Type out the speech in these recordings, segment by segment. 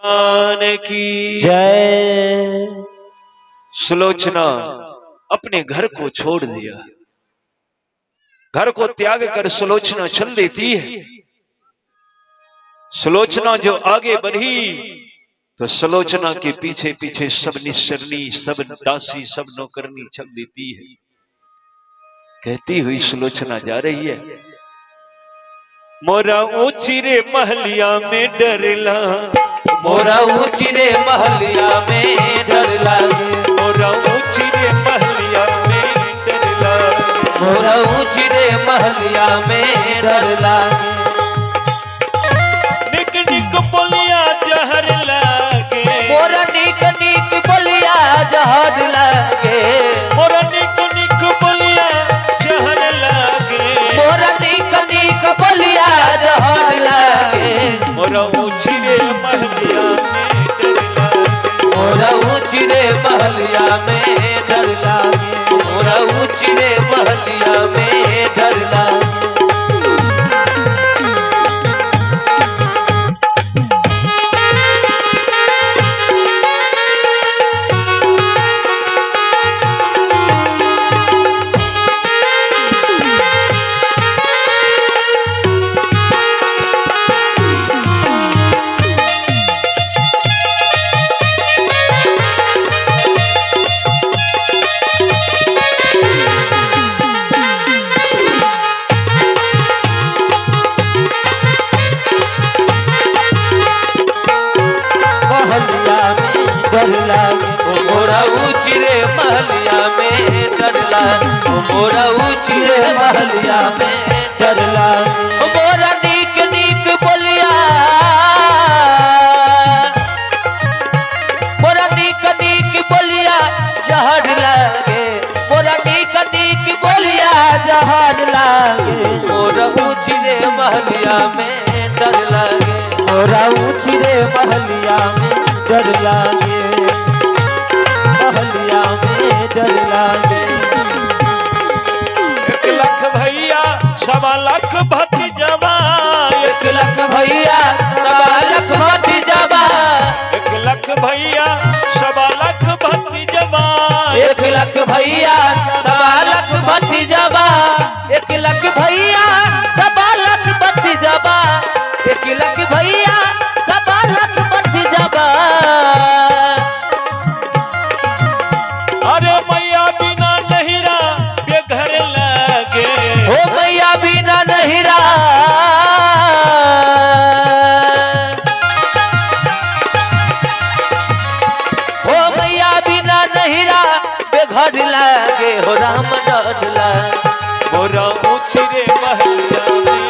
की जय। सुलोचना अपने घर को छोड़ दिया, घर को त्याग कर सुलोचना चल देती है। सुलोचना जो आगे बढ़ी तो सुलोचना के पीछे पीछे सब निश्चरनी, सब दासी, सब नौकरनी चल देती है। कहती हुई सुलोचना जा रही है, मोरा ऊंची रे महलिया में डर ला, मोरा ऊंची रे महलिया में डर लागे, मोरा ऊंची रे महलिया में डर लागे, मोरा ऊंची रे महलिया में डर लागे। निक निक बोलिया जहर लागे, मोरा निक निक बोलिया जहर लागे, मोरा निक निक बोलिया जहर लागे, मोरा निक निक बोलिया जहर लागे। मोरा ऊंची रे महलिया में डर लागे, मोरा ऊंची रे महलिया में डर लागे, मोरा ऊंची रे महलिया में डर लागे। डर लागे मोरा ऊंची रे महलिया में डर लागे, मोरा ऊंची रे महलिया में डर लागे। मोरा नीक नीक बोलिया, मोरा नीक नीक बोलिया जहर लागे, मोरा नीक नीक बोलिया जहर लागे। मोरा ऊंची रे महलिया में डर लागे, मोरा ऊंची रे महलिया में डर लागे, महलिया में डर लागे। 1 लाख भैया 1.25 लाख भतीजवा, 1 लाख भैया 1.25 लाख भतीजवा, 1 लाख भैया 1.25 लाख भतीजवा, 1 लाख भैया 1.25 लाख भतीजवा, 1 लाख भैया 1.25 लाख भतीजवा, 1 लाख भैया 1.25 लाख भतीजवा। अरे मैया बिना नहिरा बेघर लागे, ओ मैया बिना नहिरा, ओ मैया बिना नहिरा बेघर लागे, हो राम डर लागे। मोरा ऊंची रे महलिया में,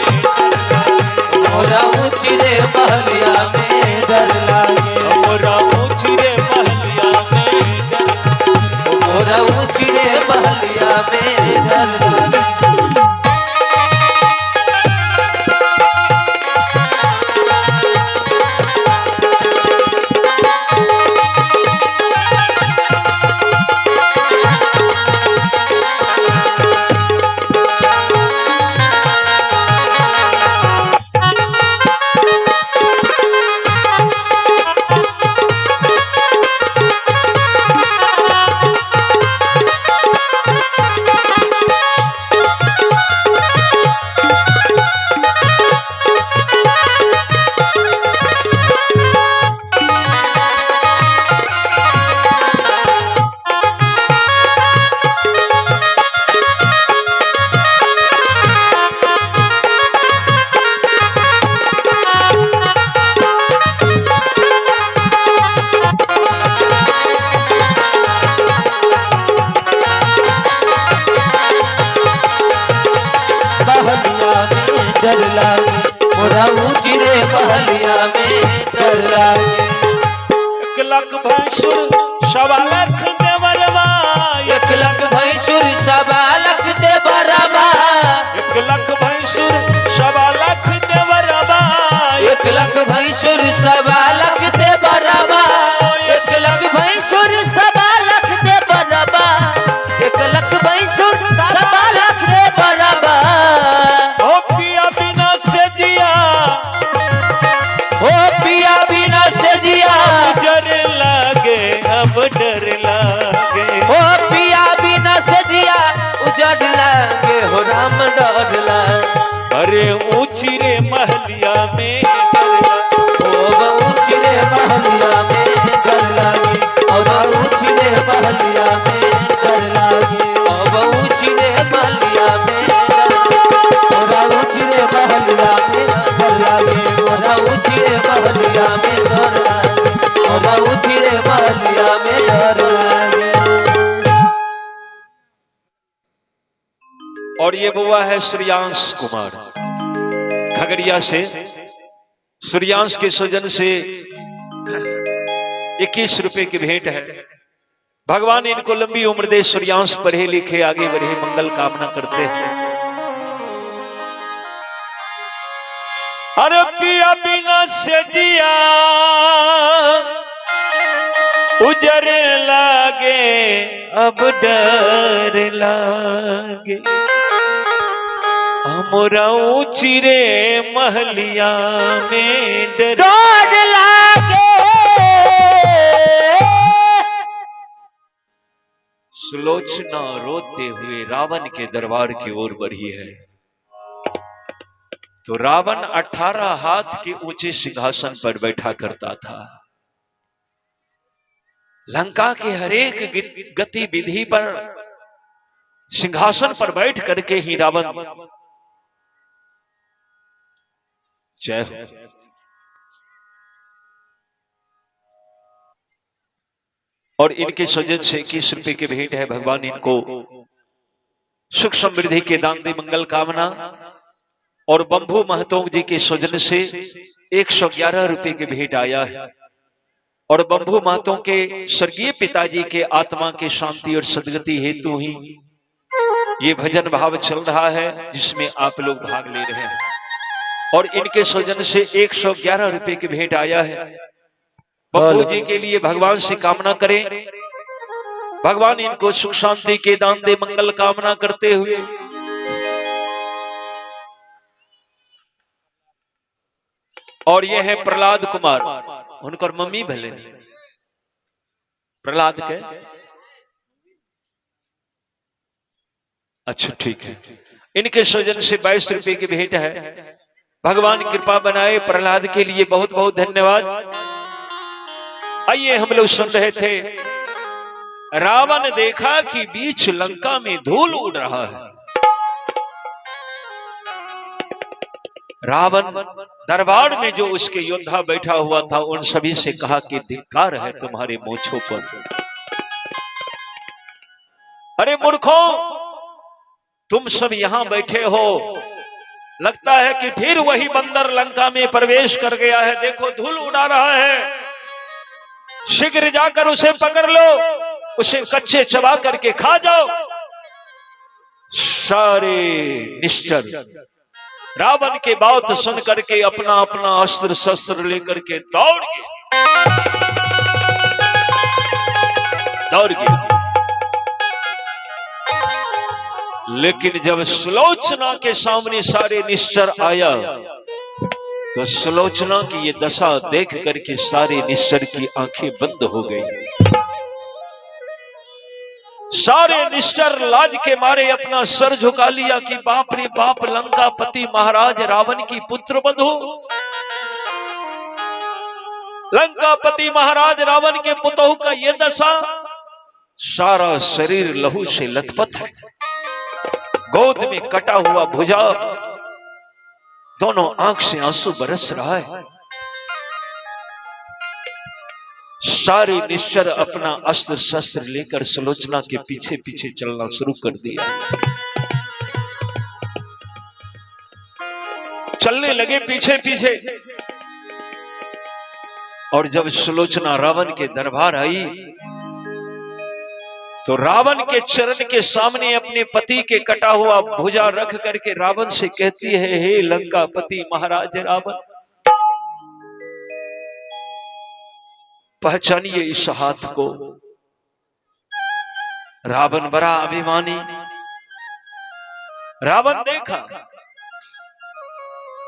मोरा ऊंची रे महलिया में डर लागे, मोरा ऊंची रे महलिया में डर, मोरा ऊंची रे महलिया में डर लागे। डर लागे, मोरा ऊंची रे महलिया में डर लागे। 1 लाख भैंसुर 1.25 लाख देवरवा, 1 लाख भैंसुर 1.25 लाख देवरवा, 1 लाख भैंसुर 1.25 लाख देवरवा, 1 लाख भैंसुर 1.25 लाख देवरवा, 1 लाख भैंसुर 1.25 लाख देवरवा, 1 लाख भैंसुर 1.25 लाख देवरवा। ओ पिया बिना से दिया, ओ पिया बिना से दिया, महलिया में डर लागे। ओ ऊंची रे महलिया में डर लागे, अब ऊंची रे महलिया में डर लागे, अब ऊंची रे महलिया में डर, ऊंची रे महलिया में डर लागे, ऊंची रे महलिया में डर लागे, ऊंची रे महलिया में डर लागे। और ये बुआ है श्रेयांश कुमार खगड़िया से। श्रेयांश के स्वजन से 21 रुपए की भेंट है। भगवान इनको लंबी उम्र दे। श्रेयांश पढ़े लिखे आगे बढ़े, मंगल कामना करते हैं। अरे पिया बिना से दिया उजर लागे, अब डर लागे, हमरा ऊंची रे महलिया में डर लागे। सुलोचना रोते हुए रावण के दरबार की ओर बढ़ी है। तो रावण 18 हाथ के ऊंचे सिंहासन पर बैठा करता था। लंका के हरेक गतिविधि पर सिंहासन पर बैठ करके ही रावण जय हो। और इनके स्वजन से 21 रुपए की भेंट है। भगवान इनको सुख समृद्धि के दान दे, मंगल कामना। और बंभू महतों जी के स्वजन से 111 रुपए की भेंट आया है। और बंभू महतों के स्वर्गीय पिताजी के आत्मा के शांति और सदगति हेतु ही ये भजन भाव चल रहा है, जिसमें आप लोग भाग ले रहे हैं। और इनके स्वजन से 111 रुपए की भेंट आया है। बंभू जी के लिए भगवान से कामना करें, भगवान इनको सुख शांति के दान दे, मंगल कामना करते हुए। और ये है प्रहलाद कुमार, उनकर मम्मी भले प्रहलाद के। अच्छा ठीक है। इनके स्वजन से 22 रुपए की भेंट है। भगवान कृपा बनाए। प्रहलाद के लिए बहुत बहुत धन्यवाद। आइए, हम लोग सुन रहे थे, रावण देखा कि बीच लंका में धूल उड़ रहा है। रावण दरबार में जो उसके योद्धा बैठा हुआ था, उन सभी से कहा कि धिक्कार है तुम्हारे मोछों पर। अरे मूर्खों, तुम सब यहां बैठे हो, लगता है कि फिर वही बंदर लंका में प्रवेश कर गया है। देखो धूल उड़ा रहा है, शीघ्र जाकर उसे पकड़ लो, उसे कच्चे चबा करके खा जाओ। सारे निश्चर रावण के बात सुन करके अपना अपना अस्त्र शस्त्र लेकर के दौड़ गए। लेकिन जब सुलोचना के सामने सारे निश्चर आया, तो सुलोचना की ये दशा देख करके सारे निश्चर की आंखें बंद हो गई। सारे निश्चर लाज के मारे अपना सर झुका लिया कि बाप रे बाप, लंकापति महाराज रावण की पुत्र बधू, लंकापति महाराज रावण के पुतोह का ये दशा। सारा शरीर लहू से लथपथ है, गोद में कटा हुआ भुजा, दोनों आंख से आंसू बरस रहा है। सारे निश्चर अपना अस्त्र शस्त्र लेकर सुलोचना के पीछे पीछे चलना शुरू कर दिया। चलने लगे पीछे पीछे। और जब सुलोचना रावण के दरबार आई, तो रावण के चरण के सामने अपने पति के कटा हुआ भुजा रख करके रावण से कहती है, हे लंकापति महाराज रावण, पहचानिए इस हाथ को। रावण बड़ा अभिमानी। रावण देखा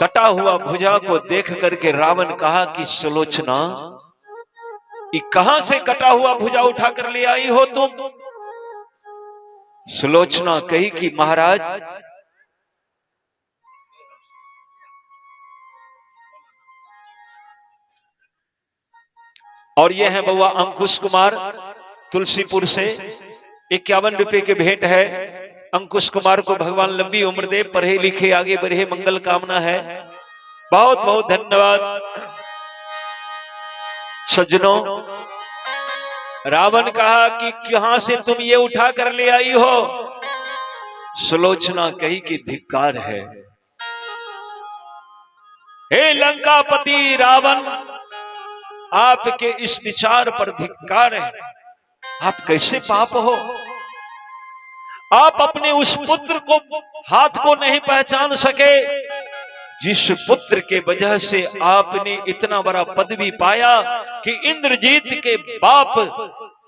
कटा हुआ भुजा को, देख करके रावण कहा कि सुलोचना, ये कहां से कटा हुआ भुजा उठा कर ले आई हो तुम? सुलोचना कही कि महाराज, और ये है बउआ अंकुश कुमार तुलसीपुर से, 51 रुपए के भेंट है। अंकुश कुमार को भगवान लंबी उम्र दे, पढ़े लिखे आगे बढ़े, मंगल कामना है। बहुत बहुत धन्यवाद। सज्जनों, रावण कहा कि कहां से तुम ये उठा कर ले आई हो? सुलोचना कही कि धिक्कार है। हे लंकापति रावण, आपके इस विचार पर धिक्कार है। आप कैसे पाप हो? आप अपने उस पुत्र को हाथ को नहीं पहचान सके, जिस पुत्र के वजह से आपने इतना बड़ा पदवी पाया कि इंद्रजीत के बाप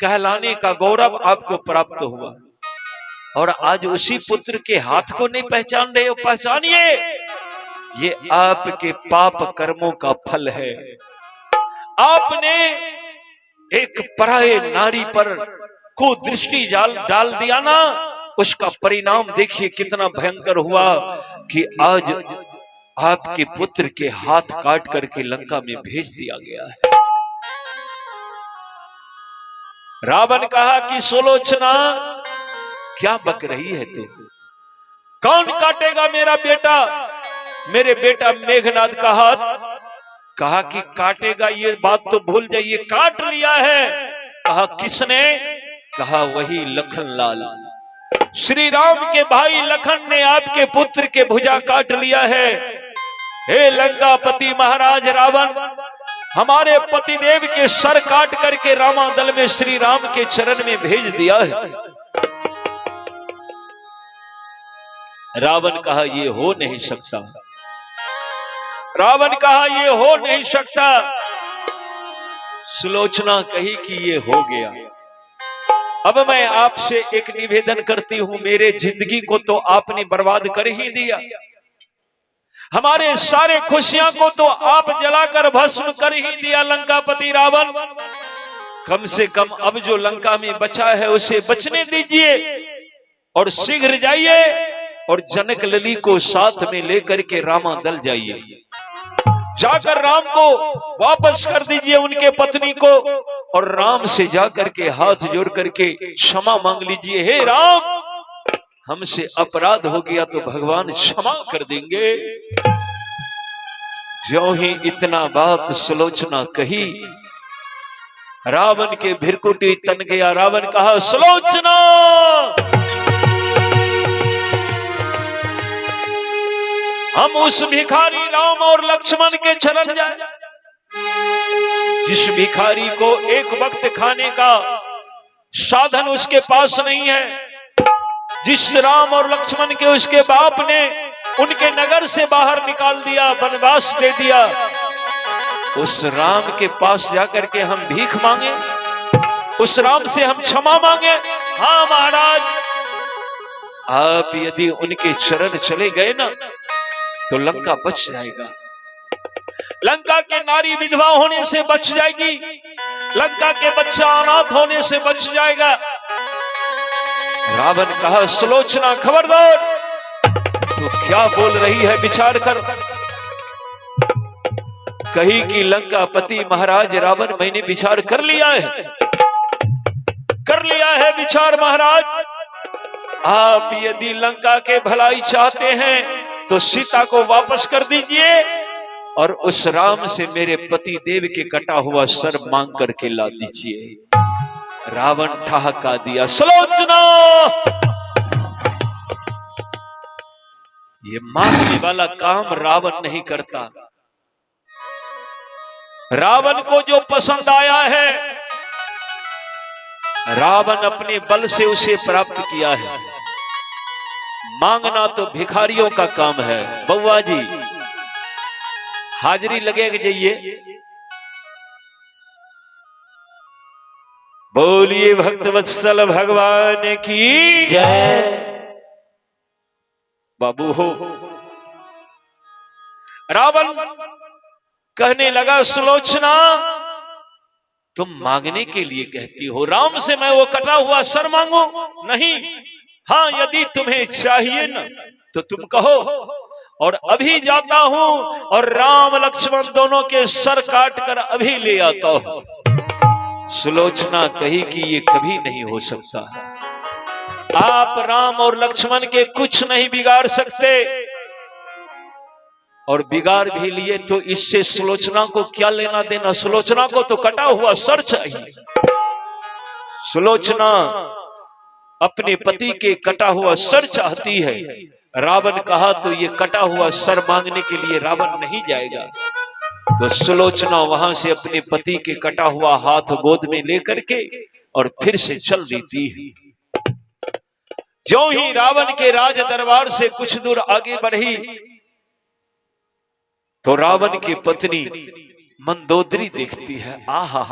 कहलाने का गौरव आपको प्राप्त हुआ, और आज उसी पुत्र के हाथ को नहीं पहचान रहे हो। पहचानिए, ये आपके पाप कर्मों का फल है। आपने एक पराये नारी पर को दृष्टि डाल दिया ना, उसका परिणाम देखिए कितना भयंकर हुआ कि आज आपके पुत्र के हाथ काट करके लंका में भेज दिया गया है। रावण कहा कि सुलोचना, क्या बक रही है तू? कौन काटेगा मेरा बेटा? मेरे बेटा मेघनाद का हाथ? कहा कि काटेगा, ये बात तो भूल जाइए, काट लिया है। कहा किसने? कहा वही लखनलाल, श्री राम के भाई लखन ने आपके पुत्र के भुजा काट लिया है। हे लंकापति महाराज रावण, हमारे पतिदेव के सर काट करके रामादल में श्री राम के चरण में भेज दिया है। रावण कहा ये हो नहीं सकता। रावण कहा ये हो नहीं सकता। सुलोचना कही कि ये हो गया। अब मैं आपसे एक निवेदन करती हूं, मेरे जिंदगी को तो आपने बर्बाद कर ही दिया, हमारे सारे खुशियां को तो आप जलाकर भस्म कर ही दिया लंकापति रावण। कम से कम अब जो लंका में बचा है उसे बचने दीजिए और शीघ्र जाइए और जनक लली को साथ में लेकर के रामादल जाइए। जाकर राम को वापस कर दीजिए, उनके पत्नी को, और राम से जाकर के हाथ जोड़ करके क्षमा मांग लीजिए। हे राम, हमसे अपराध हो गया तो भगवान क्षमा कर देंगे। ज्यों ही इतना बात सुलोचना कही, रावण के भिरकुटी तन गया। रावण कहा सुलोचना, हम उस भिखारी राम और लक्ष्मण के शरण जाए, जिस भिखारी को एक वक्त खाने का साधन उसके पास नहीं है, जिस राम और लक्ष्मण के उसके बाप ने उनके नगर से बाहर निकाल दिया, वनवास दे दिया, उस राम के पास जाकर के हम भीख मांगे, उस राम से हम क्षमा मांगे। हाँ महाराज, आप यदि उनके चरण चले गए ना तो लंका बच जाएगा, लंका के नारी विधवा होने से बच जाएगी, लंका के बच्चा अनाथ होने से बच जाएगा। रावण कहा सुलोचना खबरदार, तू क्या बोल रही है, विचार कर। कही कि लंकापति महाराज रावण, मैंने विचार कर लिया है, कर लिया है विचार महाराज। आप यदि लंका के भलाई चाहते हैं तो सीता को वापस कर दीजिए और उस राम से मेरे पति देव के कटा हुआ सर मांग करके ला दीजिए। रावण ठहाका दिया, सुलोचना, ये मांगने वाला काम रावण नहीं करता। रावण को जो पसंद आया है, रावण अपने बल से उसे प्राप्त किया है। मांगना तो भिखारियों का काम है। बउआ जी हाजिरी लगे जाइए। बोलिए भक्त वत्सल भगवान की जय। बाबू हो, रावण कहने लगा सुलोचना, तुम मांगने के लिए कहती हो, राम से मैं वो कटा हुआ सर मांगू? नहीं, हाँ यदि तुम्हें चाहिए ना तो तुम कहो, और अभी जाता हूं और राम लक्ष्मण दोनों के सर काट कर अभी ले आता हूं। सुलोचना कही कि ये कभी नहीं हो सकता। आप राम और लक्ष्मण के कुछ नहीं बिगाड़ सकते, और बिगाड़ भी लिए तो इससे सुलोचना को क्या लेना देना। सुलोचना को तो कटा हुआ सर चाहिए। सुलोचना अपने पति के कटा हुआ सर चाहती है। रावण कहा तो ये कटा हुआ सर मांगने के लिए रावण नहीं जाएगा। तो सुलोचना वहां से अपने पति के कटा हुआ हाथ गोद में लेकर के और फिर से चल देती है। जो ही रावण के राज दरबार से कुछ दूर आगे बढ़ी तो रावण की पत्नी मंदोदरी देखती है। आहा,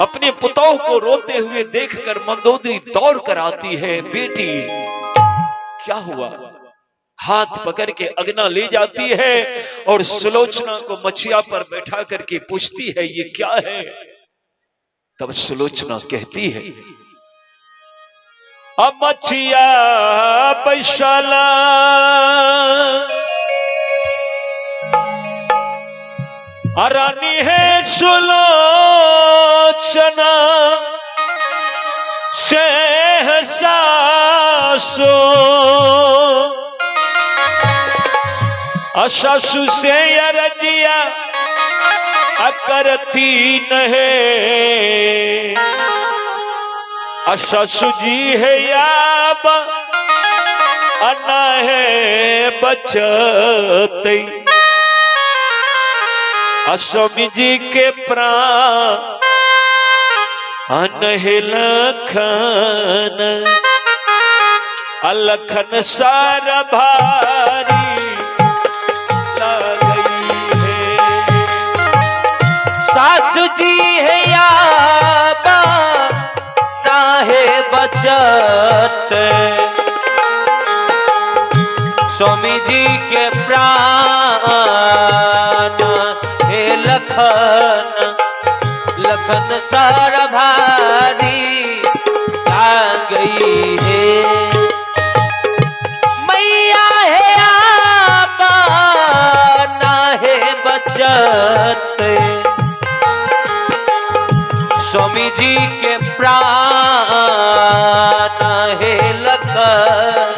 अपने पुतोह को रोते हुए देखकर मंदोदरी दौड़ कर आती है। बेटी क्या हुआ? हाथ पकड़ के अगना ले जाती है और सुलोचना को मछिया पर बैठा करके पूछती है ये क्या है। तब सुलोचना कहती है अब मछिया बैशाला रानी है सुलोचना सहसासो सासु से अरजिया करती नहे सासु जी है याब अन्ना है बचते स्वामी जी के प्राण है लखन अलखन सारा भारी ला गई है। सासु जी है याबा ना है बचत स्वामी जी के प्राण हे लखन लखन सारा भारी आ गई है। मैया है आपा ना है बचत स्वामी जी के प्राण है लखन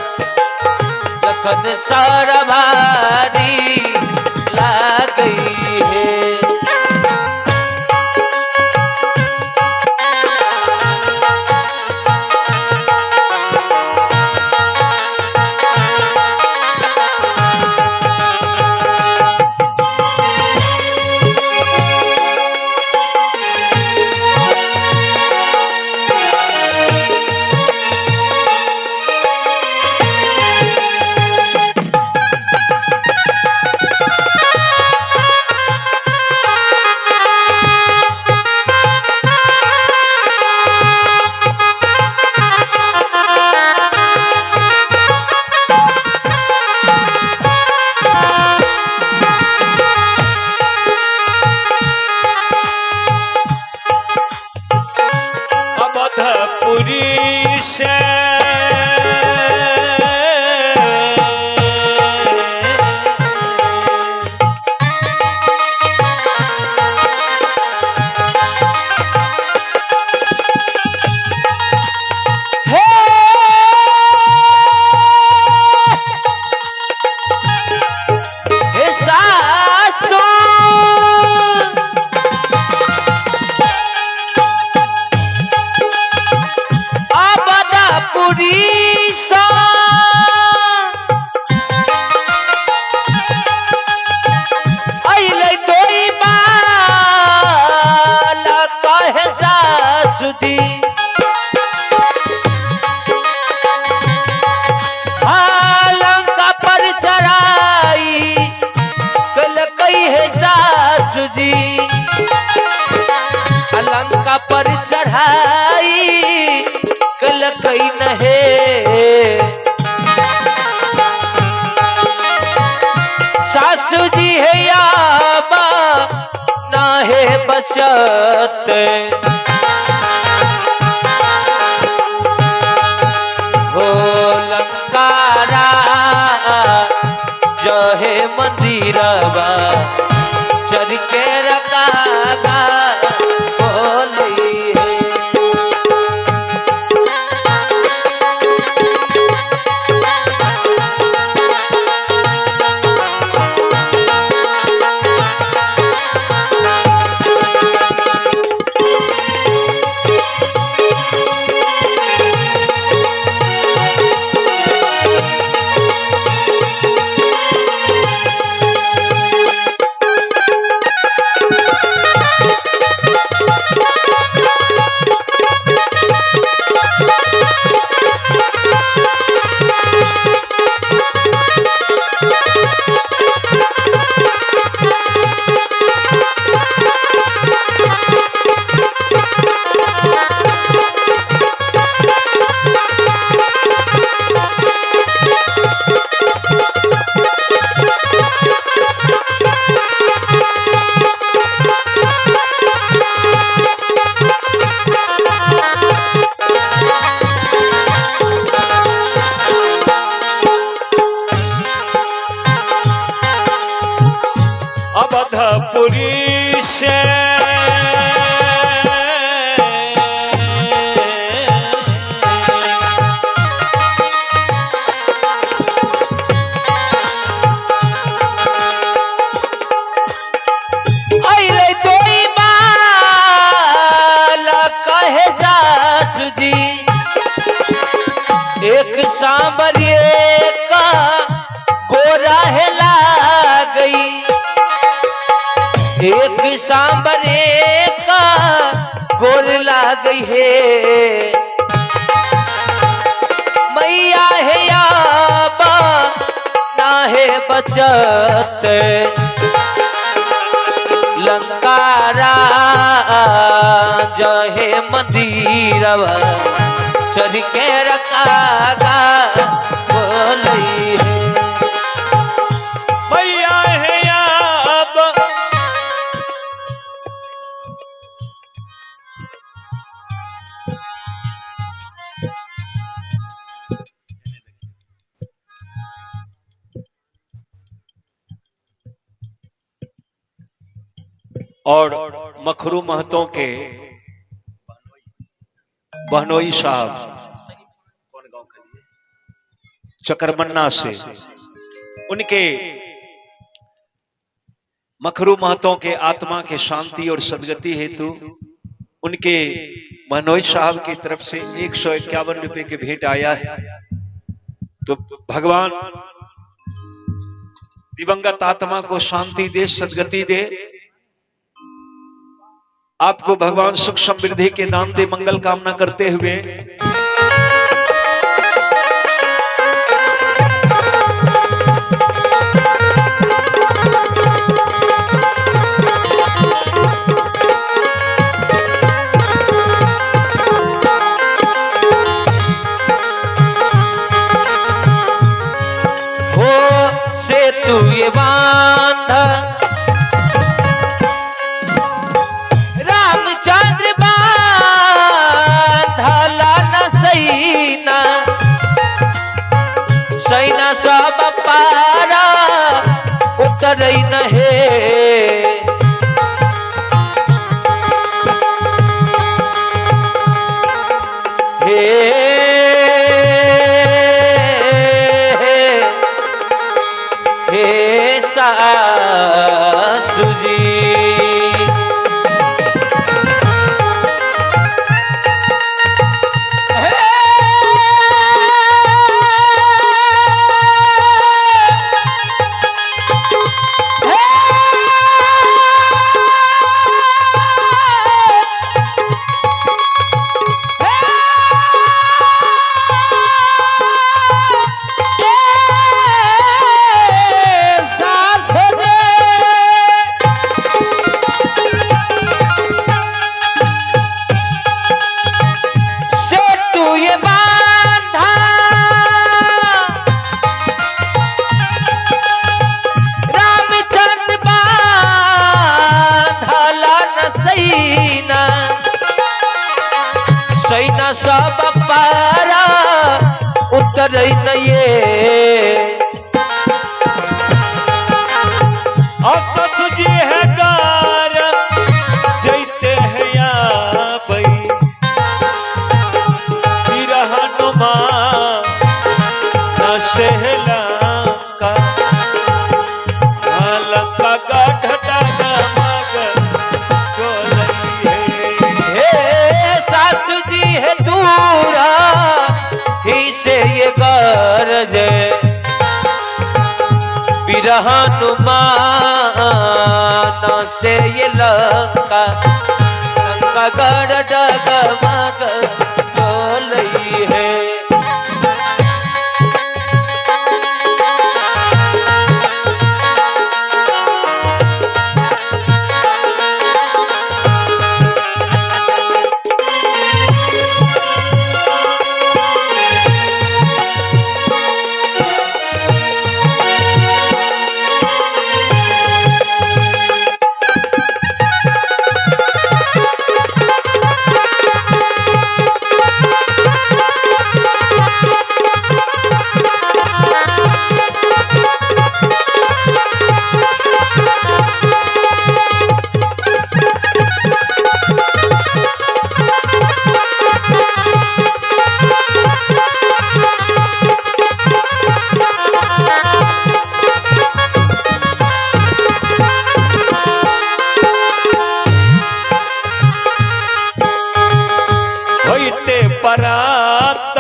लखन सारा भारी ला गई है। अलंका पर चढ़ाई कल कई नहे सासू जी है याबा ना है बचत हो लंकारा जो है मंदिरवा चर के रखा बोल सांबरे का गोरा हेला गई, एक सांबरे का गोर ला गई है। मैया है याबा ना है बचत, लंकारा जहे मंदिरवा चढ़ के रखागा बोलई है। मैया है याब और मखरू महतों के बहनोई साहब कौन गांव के लिए चकरमन्ना से, उनके मखरू महतों के आत्मा के शांति और सदगति हेतु उनके बहनोई साहब की तरफ से 151 रुपए की भेंट आया है। तो भगवान दिवंगत आत्मा को शांति दे, सदगति दे, आपको भगवान सुख समृद्धि के दान दे, मंगल कामना करते हुए हो से तू ये बांधा रामचंद्र बांधला न सैना, सैना सब पारा उतर न है। हे सासु जी सैना सब पारा उतर न ये। अब तो तुझे है कार जैते हैं या बई बिरहनुमा न सहला का लंका गढ़ डागा मगर सासु जी है दूरा ही से ये गरज बिरहनुमान से ये लंका, लंका गढ़ डगमग डोलई है। परात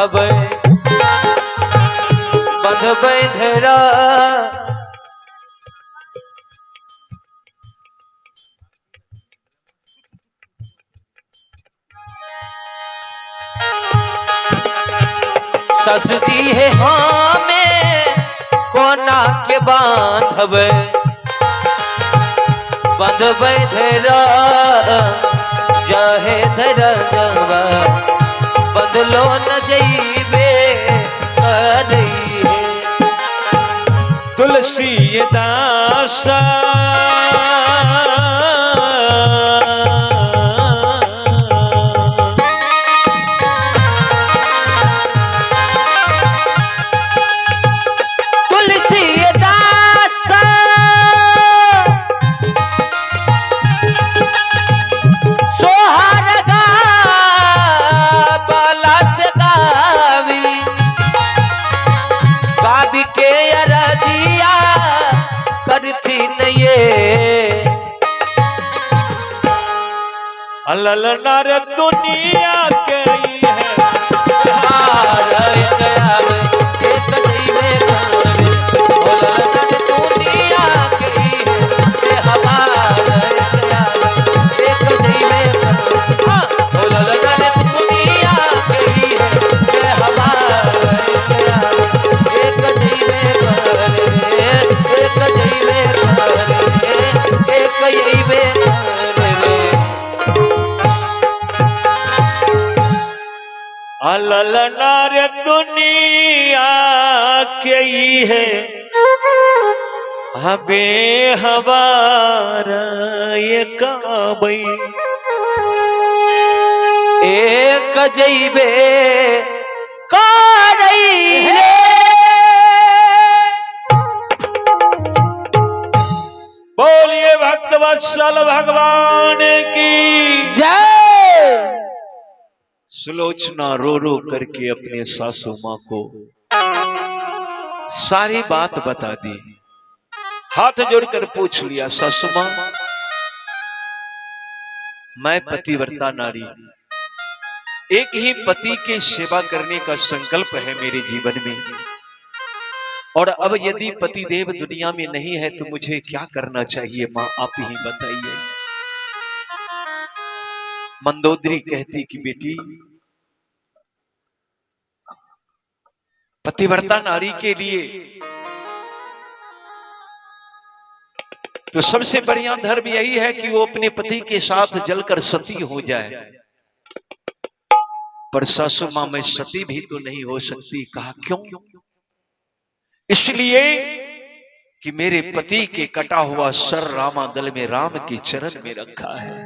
बांधबे बंधबे धरा सस जी है हमें कोना के बांधबे बंधबे धरा जाहे धरा जवा बदलो न जईबे करई है तुलसी दासा अलल नर दुनिया कई है हार गया एक जीवे करे अलल नर दुनिया कई है हमार गया एक जीवे करे हां अलल नर दुनिया कई है हमार गया एक जीवे करे एक जीवे करे एक जीवे अलल नार दुनिया कई है हबे हमारा ये काबई एक जईबे करई है बोलिए भक्तवत्सल भगवान की जय। सुलोचना रो रो करके अपने सासू माँ को सारी बात बता दी। हाथ जोड़कर पूछ लिया, सासू माँ मैं पतिव्रता नारी, एक ही पति के सेवा करने का संकल्प है मेरे जीवन में, और अब यदि पतिदेव दुनिया में नहीं है तो मुझे क्या करना चाहिए माँ, आप ही बताइए। मंदोदरी कहती कि बेटी पतिव्रता नारी के लिए तो सबसे बढ़िया धर्म यही है कि वो अपने पति के साथ जलकर सती हो जाए। पर सासू मां मैं सती भी तो नहीं हो सकती। कहा क्यों? इसलिए कि मेरे पति के कटा हुआ सर रामादल में राम के चरण में रखा है।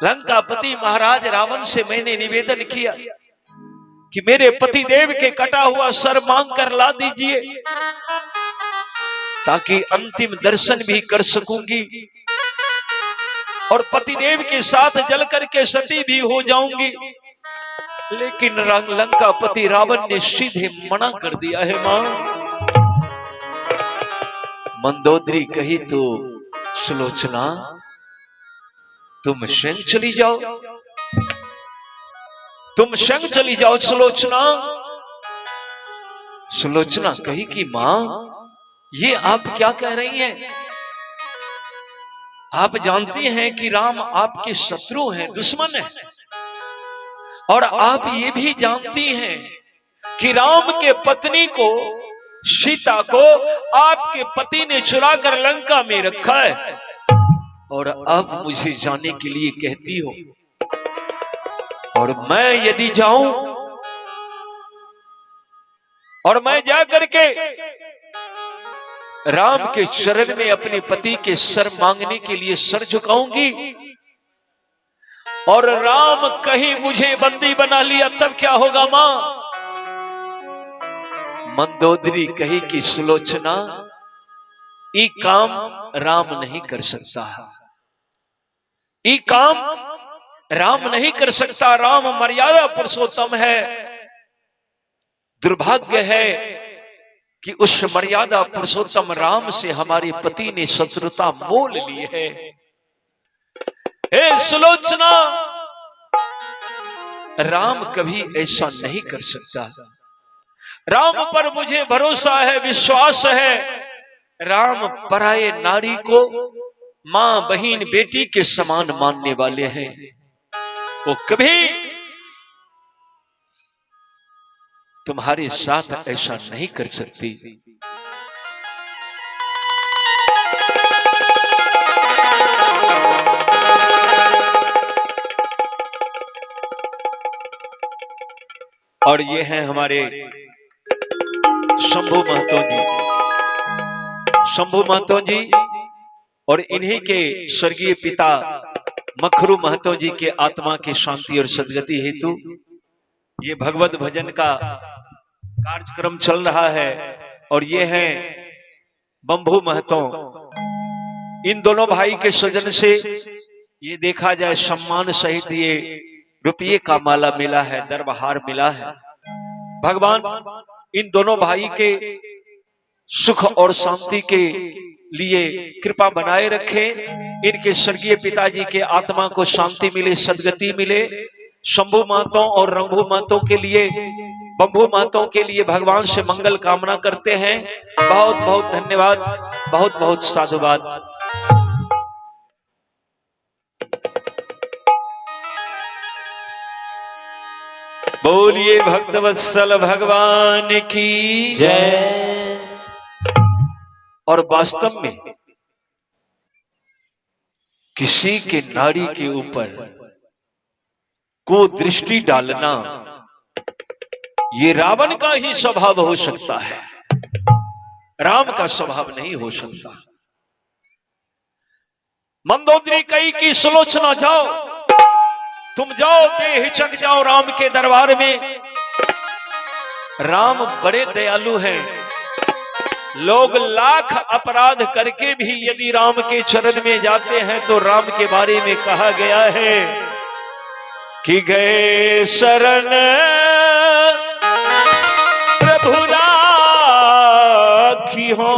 लंकापति महाराज रावण से मैंने निवेदन किया कि मेरे पति देव के कटा हुआ सर मांग कर ला दीजिए ताकि अंतिम दर्शन भी कर सकूंगी और पतिदेव के साथ जल करके सती भी हो जाऊंगी। लेकिन लंकापति रावण ने सीधे मना कर दिया है मां। मंदोदरी कही तो सुलोचना तुम स्वयं चली जाओ, तुम संग चली जाओ सुलोचना। सुलोचना कही कि मां ये आप क्या कह रही हैं? आप जानती हैं कि राम आपके शत्रु हैं, दुश्मन हैं, और आप ये भी जानती हैं कि राम के पत्नी को सीता को आपके पति ने चुरा कर लंका में रखा है, और अब मुझे जाने के लिए कहती हो, और मैं यदि जाऊं और मैं जाकर के राम के शरण में अपने पति के सर मांगने के लिए सर झुकाऊंगी और राम कहीं मुझे बंदी बना लिया तब क्या होगा मां? मंदोदरी कही कि सुलोचना ये काम राम नहीं कर सकता, ये काम राम नहीं कर सकता। राम मर्यादा पुरुषोत्तम है। दुर्भाग्य है कि उस मर्यादा पुरुषोत्तम राम से हमारे पति ने शत्रुता मोल ली है। हे सुलोचना, राम कभी ऐसा नहीं कर सकता। राम पर मुझे भरोसा है, विश्वास है। राम पराये नारी को मां, बहन, बेटी के समान मानने वाले हैं। वो कभी तुम्हारे साथ ऐसा नहीं कर सकती। और ये हैं हमारे शंभू महतो जी। शंभू महतो जी और इन्हीं के स्वर्गीय पिता मखरू महतो जी के आत्मा की शांति और सद्गति हेतु ये भगवत भजन का कार्यक्रम चल रहा है। और ये हैं बंभू महतो। इन दोनों भाई के सृजन से ये देखा जाए सम्मान सहित ये रुपये का माला मिला है, दरबार मिला है। भगवान इन दोनों भाई के सुख और शांति के लिए कृपा बनाए रखे। इनके स्वर्गीय पिताजी के आत्मा को शांति मिले, सद्गति मिले। शंभू महतो और रंभू महतो के लिए, बंभू महतो के लिए भगवान से मंगल कामना करते हैं। बहुत बहुत धन्यवाद, बहुत बहुत साधुवाद। बोलिए भक्तवत्सल भगवान की जय। और वास्तव में किसी के नारी के ऊपर को दृष्टि डालना ये रावण का ही स्वभाव हो सकता है, राम का स्वभाव नहीं हो सकता। मंदोदरी कही की सुलोचना, जाओ तुम जाओ, बेहिचक जाओ राम के दरबार में। राम बड़े दयालु हैं। लोग लाख अपराध करके भी यदि राम के चरण में जाते हैं तो राम के बारे में कहा गया है कि गए शरण प्रभु राखी हो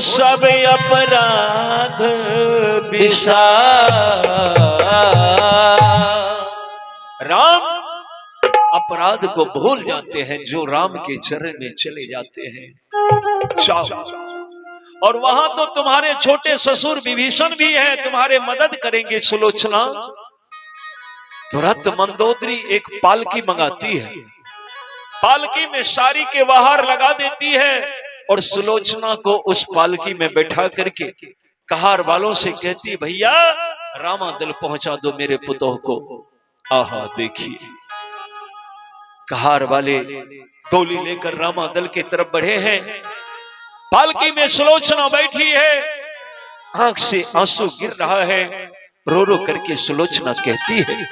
सब अपराध विसार। राम अपराध को भूल जाते हैं जो राम के चरण में चले जाते हैं। जाओ, और वहां तो तुम्हारे छोटे ससुर विभीषण भी हैं, तुम्हारे मदद करेंगे। सुलोचना तुरंत मंदोदरी एक पालकी मंगाती है, पालकी में साड़ी के बाहर लगा देती है और सुलोचना को उस पालकी में बैठा करके कहार वालों से कहती, भैया रामादल पहुंचा दो मेरे पुतोह को। आहा देखिए, कहार वाले तोली लेकर रामादल की तरफ बढ़े हैं। पालकी में सुलोचना बैठी है, आंख से आंसू गिर रहा है। रो रो करके सुलोचना कहती है,